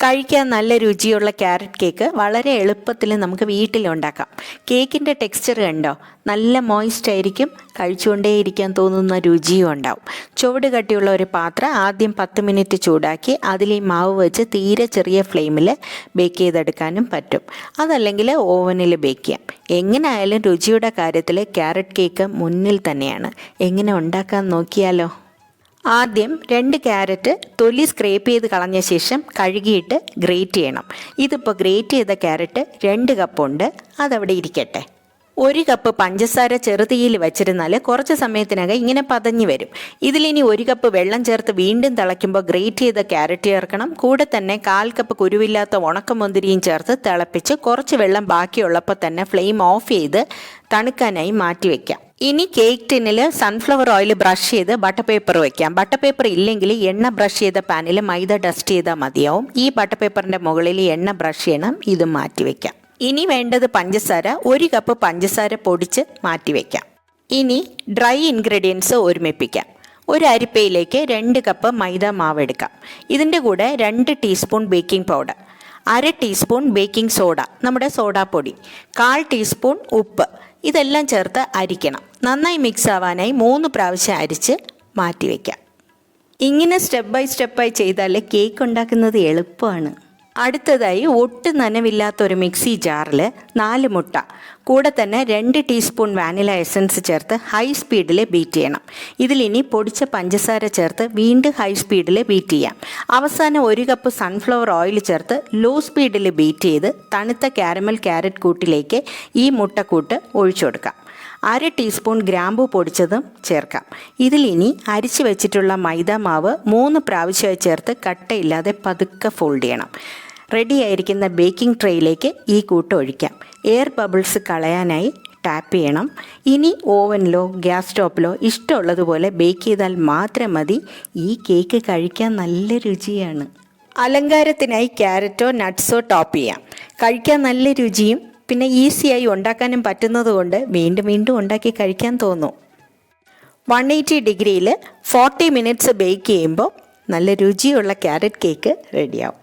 കഴിക്കാൻ നല്ല രുചിയുള്ള ക്യാരറ്റ് കേക്ക് വളരെ എളുപ്പത്തിൽ നമുക്ക് വീട്ടിലുണ്ടാക്കാം. കേക്കിൻ്റെ ടെക്സ്ചർ കണ്ടോ? നല്ല മോയിസ്റ്റ് ആയിരിക്കും, കഴിച്ചുകൊണ്ടേയിരിക്കാൻ തോന്നുന്ന രുചിയും ഉണ്ടാവും. ചുവട് കട്ടിയുള്ള ഒരു പാത്രം ആദ്യം 10 മിനിറ്റ് ചൂടാക്കി അതിൽ ഈ മാവ് വെച്ച് തീരെ ചെറിയ ഫ്ലെയിമിൽ ബേക്ക് ചെയ്തെടുക്കാനും പറ്റും. അതല്ലെങ്കിൽ ഓവനിൽ ബേക്ക് ചെയ്യാം. എങ്ങനെയായാലും രുചിയുടെ കാര്യത്തിൽ ക്യാരറ്റ് കേക്ക് മുന്നിൽ തന്നെയാണ്. എങ്ങനെ ഉണ്ടാക്കാൻ നോക്കിയാലോ? ആദ്യം 2 ക്യാരറ്റ് തൊലി സ്ക്രേപ്പ് ചെയ്ത് കളഞ്ഞ ശേഷം കഴുകിയിട്ട് ഗ്രേറ്റ് ചെയ്യണം. ഇതിപ്പോൾ ഗ്രേറ്റ് ചെയ്ത ക്യാരറ്റ് 2 കപ്പുണ്ട്, അതവിടെ ഇരിക്കട്ടെ. 1 കപ്പ് പഞ്ചസാര ചെറുതീയിൽ വെച്ചിരുന്നാൽ കുറച്ച് സമയത്തിനകം ഇങ്ങനെ പതഞ്ഞു വരും. ഇതിലിനി 1 കപ്പ് വെള്ളം ചേർത്ത് വീണ്ടും തിളയ്ക്കുമ്പോൾ ഗ്രേറ്റ് ചെയ്ത ക്യാരറ്റ് ചേർക്കണം. കൂടെ തന്നെ 1/4 കപ്പ് കുരുവില്ലാത്ത ഉണക്കമുന്തിരിയും ചേർത്ത് തിളപ്പിച്ച് കുറച്ച് വെള്ളം ബാക്കിയുള്ളപ്പോൾ തന്നെ ഫ്ലെയിം ഓഫ് ചെയ്ത് തണുക്കാനായി മാറ്റി വയ്ക്കാം. ഇനി കേക്ക് ടിന്നിൽ സൺഫ്ലവർ ഓയിൽ ബ്രഷ് ചെയ്ത് ബട്ടർ പേപ്പർ വയ്ക്കാം. ബട്ടർ പേപ്പർ ഇല്ലെങ്കിൽ എണ്ണ ബ്രഷ് ചെയ്ത പാനിൽ മൈദ ഡസ്റ്റ് ചെയ്താൽ മതിയാവും. ഈ ബട്ടർ പേപ്പറിൻ്റെ മുകളിൽ എണ്ണ ബ്രഷ് ചെയ്യണം. ഇത് മാറ്റി വയ്ക്കാം. ഇനി വേണ്ടത് പഞ്ചസാര. 1 കപ്പ് പഞ്ചസാര പൊടിച്ച് മാറ്റി വയ്ക്കാം. ഇനി ഡ്രൈ ഇൻഗ്രീഡിയൻസ് ഒരുമിപ്പിക്കാം. ഒരു അരിപ്പയിലേക്ക് 2 കപ്പ് മൈദ മാവ് എടുക്കാം. ഇതിൻ്റെ കൂടെ 2 teaspoon baking powder, 1/2 teaspoon baking soda, നമ്മുടെ സോഡാപ്പൊടി, 1/4 ടീസ്പൂൺ ഉപ്പ്, ഇതെല്ലാം ചേർത്ത് അരിക്കണം. നന്നായി മിക്സ് ആവാനായി 3 പ്രാവശ്യം അരിച്ച് മാറ്റി വയ്ക്കാം. ഇങ്ങനെ സ്റ്റെപ്പ് ബൈ സ്റ്റെപ്പായി ചെയ്താൽ കേക്ക് ഉണ്ടാക്കുന്നത് എളുപ്പമാണ്. അടുത്തതായി ഒട്ടും നനവില്ലാത്തൊരു മിക്സി ജാറിൽ 4 മുട്ട, കൂടെ തന്നെ 2 ടീസ്പൂൺ വാനില എസൻസ് ചേർത്ത് ഹൈ സ്പീഡിൽ ബീറ്റ് ചെയ്യണം. ഇതിലിനി പൊടിച്ച പഞ്ചസാര ചേർത്ത് വീണ്ടും ഹൈ സ്പീഡിൽ ബീറ്റ് ചെയ്യാം. അവസാനം 1 കപ്പ് സൺഫ്ലവർ ഓയിൽ ചേർത്ത് ലോ സ്പീഡിൽ ബീറ്റ് ചെയ്ത് തണുത്ത കാരമൽ ക്യാരറ്റ് കൂട്ടിലേക്ക് ഈ മുട്ടക്കൂട്ട് ഒഴിച്ചു കൊടുക്കാം. 1/2 ടീസ്പൂൺ ഗ്രാമ്പൂ പൊടിച്ചതും ചേർക്കാം. ഇതിലിനി അരിച്ചു വെച്ചിട്ടുള്ള മൈദ മാവ് 3 പ്രാവശ്യമായി ചേർത്ത് കട്ടയില്ലാതെ പതുക്കെ ഫോൾഡ് ചെയ്യണം. റെഡി ആയിരിക്കുന്ന ബേക്കിംഗ് ട്രേയിലേക്ക് ഈ കൂട്ട് ഒഴിക്കാം. എയർ ബബിൾസ് കളയാനായി ടാപ്പ് ചെയ്യണം. ഇനി ഓവനിലോ ഗ്യാസ് സ്റ്റോപ്പിലോ ഇഷ്ടമുള്ളതുപോലെ ബേക്ക് ചെയ്താൽ മാത്രം മതി. ഈ കേക്ക് കഴിക്കാൻ നല്ല രുചിയാണ്. അലങ്കാരത്തിനായി ക്യാരറ്റോ നട്ട്സോ ടോപ്പ് ചെയ്യാം. കഴിക്കാൻ നല്ല രുചിയും പിന്നെ ഈസിയായി ഉണ്ടാക്കാനും പറ്റുന്നതുകൊണ്ട് വീണ്ടും വീണ്ടും ഉണ്ടാക്കി കഴിക്കാൻ തോന്നും. 180 ഡിഗ്രിയിൽ 40 മിനിറ്റ്സ് ബേക്ക് ചെയ്യുമ്പോൾ നല്ല രുചിയുള്ള ക്യാരറ്റ് കേക്ക് റെഡിയാവും.